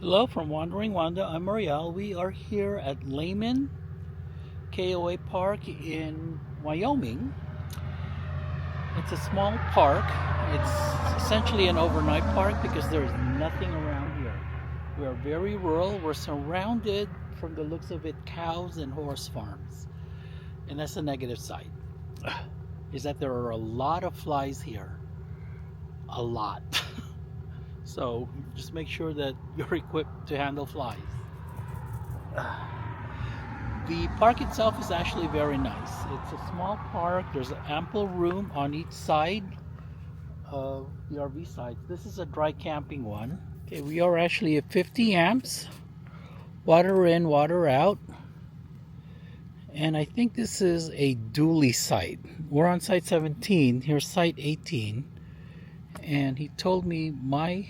Hello from Wandering WandA. I'm Marielle. We are here at Laramie KOA Park in Wyoming. It's a small park. It's essentially an overnight park because there's nothing around here. We are very rural. We're surrounded, from the looks of it, cows and horse farms. And that's the negative side, is that there are a lot of flies here. A lot. So just make sure that you're equipped to handle flies. The park itself is actually very nice. It's a small park. There's ample room on each side of the RV sites. This is a dry camping one. Okay, we are actually at 50 amps. Water in, water out. And I think this is a dually site. We're on site 17. Here's site 18. And he told me my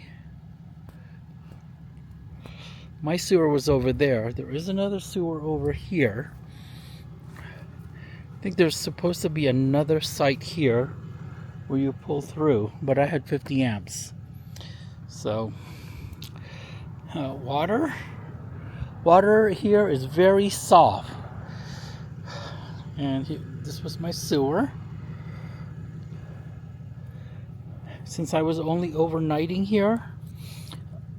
sewer was over there. There is another sewer over here. I think there's supposed to be another site here where you pull through, but I had 50 amps. So water here is very soft. And this was my sewer. Since I was only overnighting here,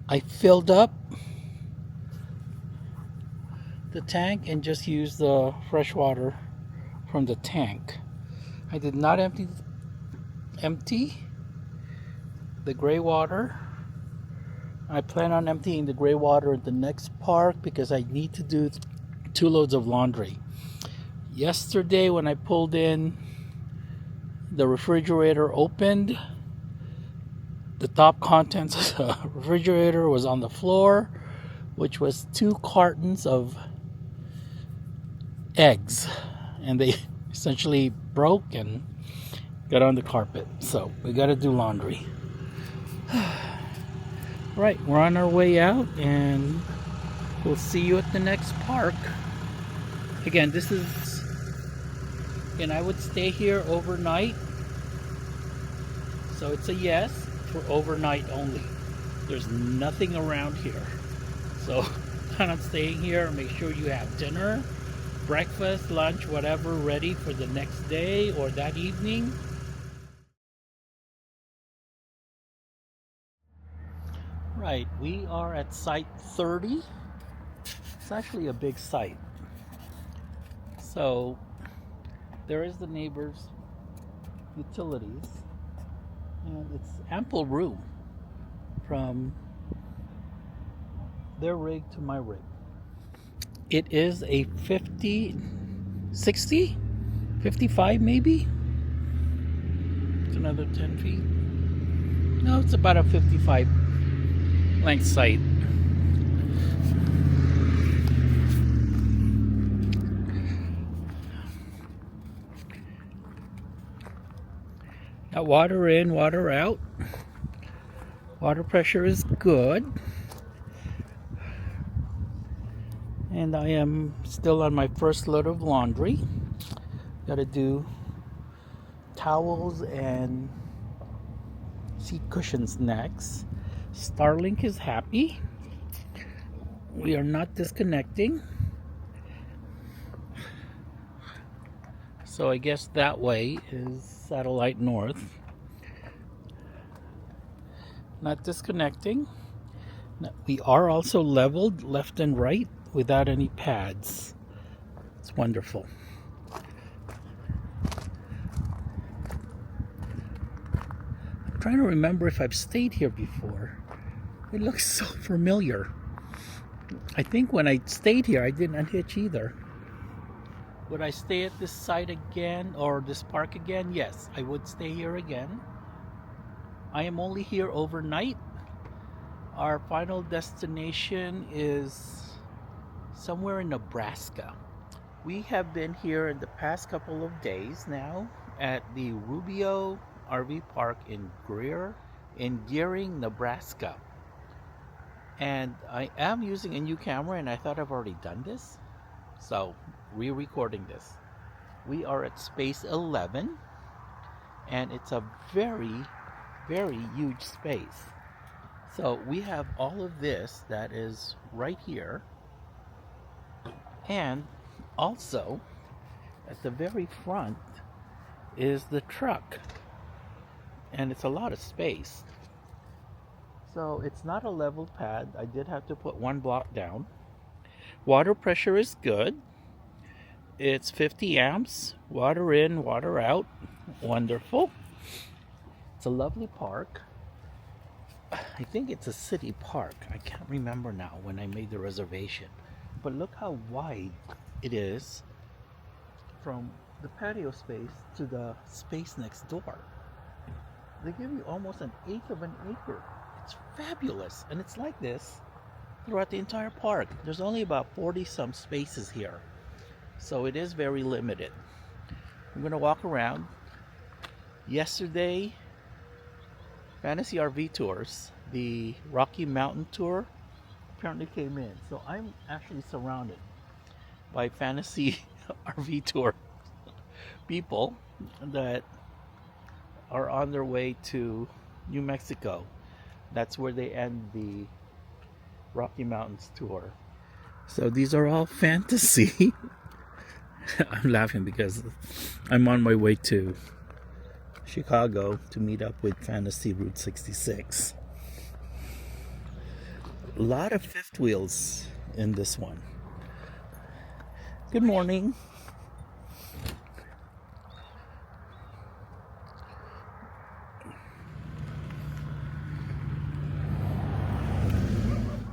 I filled up the tank and just used the fresh water from the tank. I did not empty the gray water. I plan on emptying the gray water at the next park because I need to do 2 loads of laundry. Yesterday when I pulled in, the refrigerator opened. The top contents of the refrigerator was on the floor, which was 2 cartons of eggs, and they essentially broke and got on the carpet. So we got to do laundry. Right, we're on our way out, and we'll see you at the next park. Again, this is, and I would stay here overnight, so it's a yes for overnight only. There's nothing around here, so plan on staying here. Make sure you have dinner, breakfast, lunch, whatever ready for the next day or that evening. Right, we are at site 30. It's actually a big site. So there is the neighbor's utilities, and it's ample room from their rig to my rig. It is a 50, 60, 55 maybe. It's another 10 feet. No, it's about a 55 length site. Now water in, water out. Water pressure is good. And I am still on my first load of laundry. Got to do towels and seat cushions next. Starlink is happy. We are not disconnecting. So I guess that way is satellite north. Not disconnecting. We are also leveled left and right without any pads. It's wonderful. I'm trying to remember if I've stayed here before. It looks so familiar. I think when I stayed here, I didn't unhitch either. Would I stay at this site again, or this park again? Yes, I would stay here again. I am only here overnight. Our final destination is somewhere in Nebraska. We have been here in the past couple of days now at the Robidoux RV Park in Gering, Nebraska. And I am using a new camera, and I thought I've already done this, so re-recording this. We are at space 11, and it's a very, very huge space. So we have all of this that is right here, and also at the very front is the truck, and it's a lot of space. So it's not a level pad. I did have to put one block down. Water pressure is good. It's 50 amps, water in, water out. Wonderful. It's a lovely park. I think it's a city park. I can't remember now when I made the reservation. But look how wide it is from the patio space to the space next door. They give you almost an eighth of an acre. It's fabulous. And it's like this throughout the entire park. There's only about 40 some spaces here. So it is very limited. I'm going to walk around. Yesterday, Fantasy RV Tours, the Rocky Mountain Tour, apparently came in. So I'm actually surrounded by Fantasy RV Tour people that are on their way to New Mexico. That's where they end the Rocky Mountains tour. So these are all fantasy. I'm laughing because I'm on my way to Chicago to meet up with Fantasy Route 66. A lot of fifth wheels in this one. Good morning.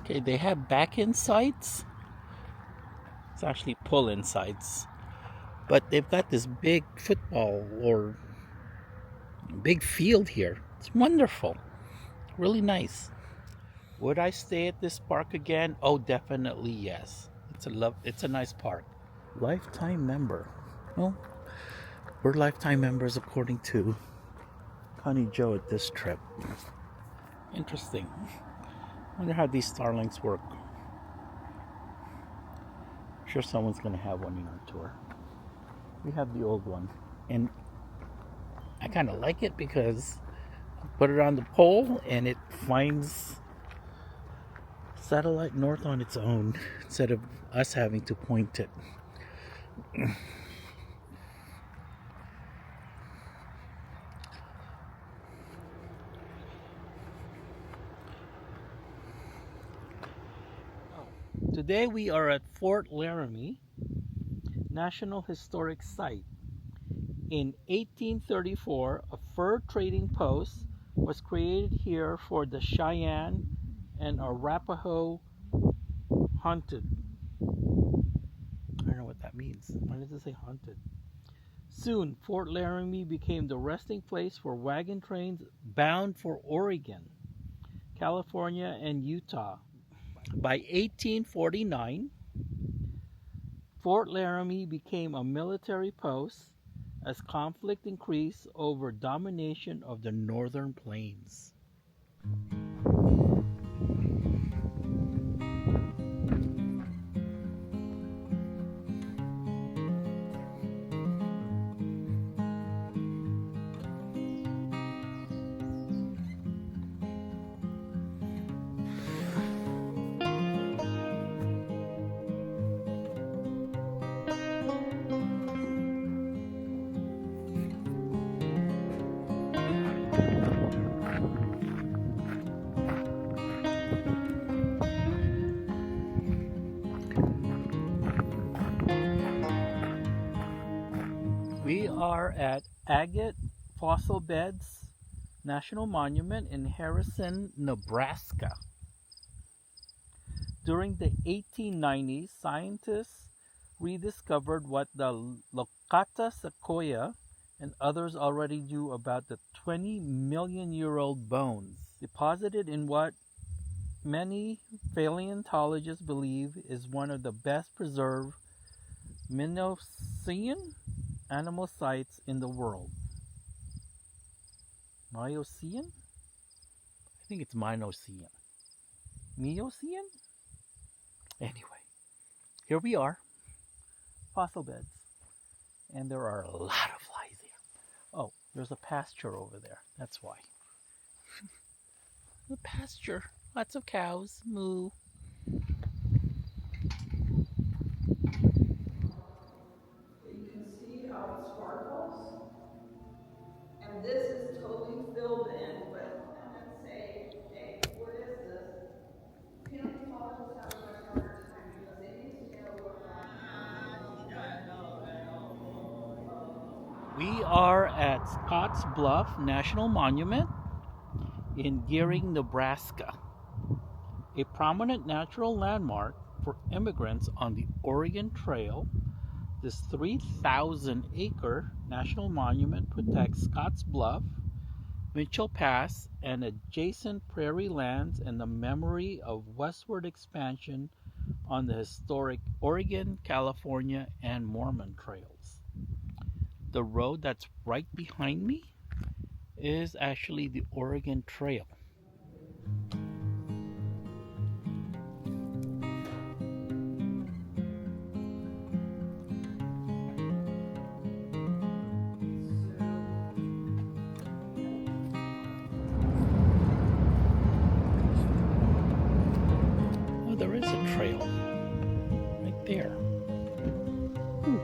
Okay, they have back-in sights. It's actually pull-in sights. But they've got this big football or big field here. It's wonderful. Really nice. Would I stay at this park again? Oh, definitely yes. It's a nice park. Lifetime member. Well, we're lifetime members according to Connie Joe at this trip. Interesting. Wonder how these Starlinks work. I'm sure someone's gonna have one in our tour. We have the old one, and I kind of like it because I put it on the pole and it finds satellite north on its own instead of us having to point it. Today we are at Fort Laramie National Historic Site. In 1834, a fur trading post was created here for the Cheyenne and Arapaho hunted. I don't know what that means. Why does it say haunted? Soon, Fort Laramie became the resting place for wagon trains bound for Oregon, California, and Utah. By 1849, Fort Laramie became a military post as conflict increased over domination of the northern plains. We are at Agate Fossil Beds National Monument in Harrison, Nebraska. During the 1890s, scientists rediscovered what the Locata sequoia and others already knew about the 20-million-year-old bones deposited in what many paleontologists believe is one of the best preserved Miocene animal sites in the world. Miocene? I think it's Miocene. Miocene? Anyway, here we are. Fossil beds. And there are a lot of flies here. Oh, there's a pasture over there. That's why. The pasture. Lots of cows. Moo. You can see how it sparkles. And this is totally filled in, but let's say, hey, what is this? Paleontologists have a much harder time because they need to know what rock We are at Scotts Bluff National Monument in Gering, Nebraska, a prominent natural landmark for immigrants on the Oregon Trail. This 3,000-acre national monument protects Scotts Bluff, Mitchell Pass, and adjacent prairie lands in the memory of westward expansion on the historic Oregon, California, and Mormon trails. The road that's right behind me is actually the Oregon Trail. Oh, there is a trail right there. Ooh.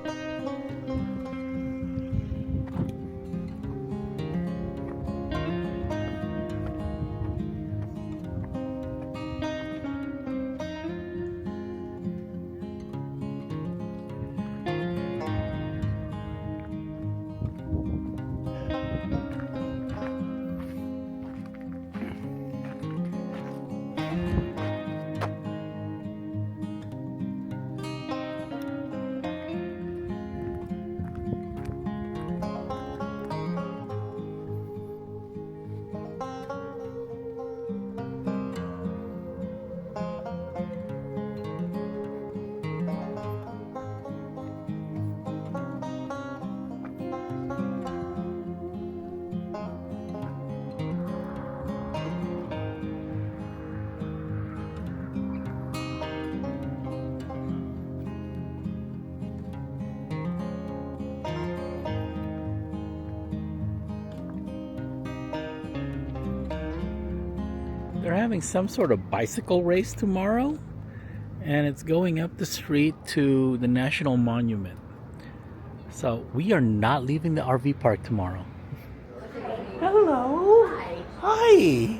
They're having some sort of bicycle race tomorrow, and it's going up the street to the National Monument. So we are not leaving the RV park tomorrow. Hello. Hi. Hi.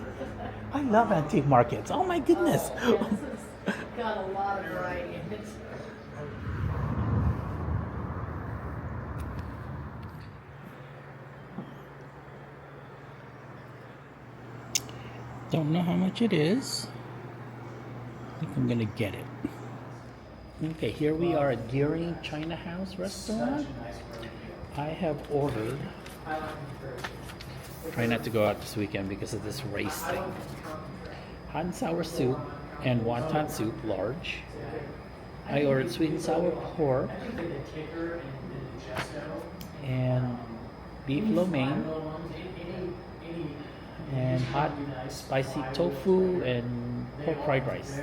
I love antique markets. Oh my goodness. Yeah, this has got a lot of variety in it. Don't know how much it is. I think I'm gonna get it. Okay, here we are at Gering China House Restaurant. I have ordered. Try not to go out this weekend because of this race thing. Hot and sour soup and wonton soup, large. I ordered sweet and sour pork and beef lo mein and hot spicy tofu and pork fried rice.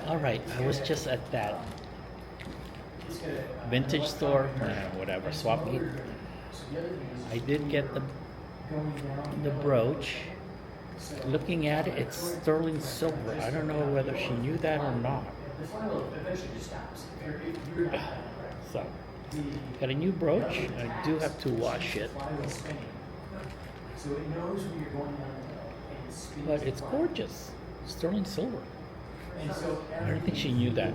Alright, I was just at that vintage store, whatever, swap meet. I did get the brooch. Looking at it, it's sterling silver. I don't know whether she knew that or not. So, got a new brooch. I do have to wash it. But it's gorgeous. Sterling silver. I don't think she knew that.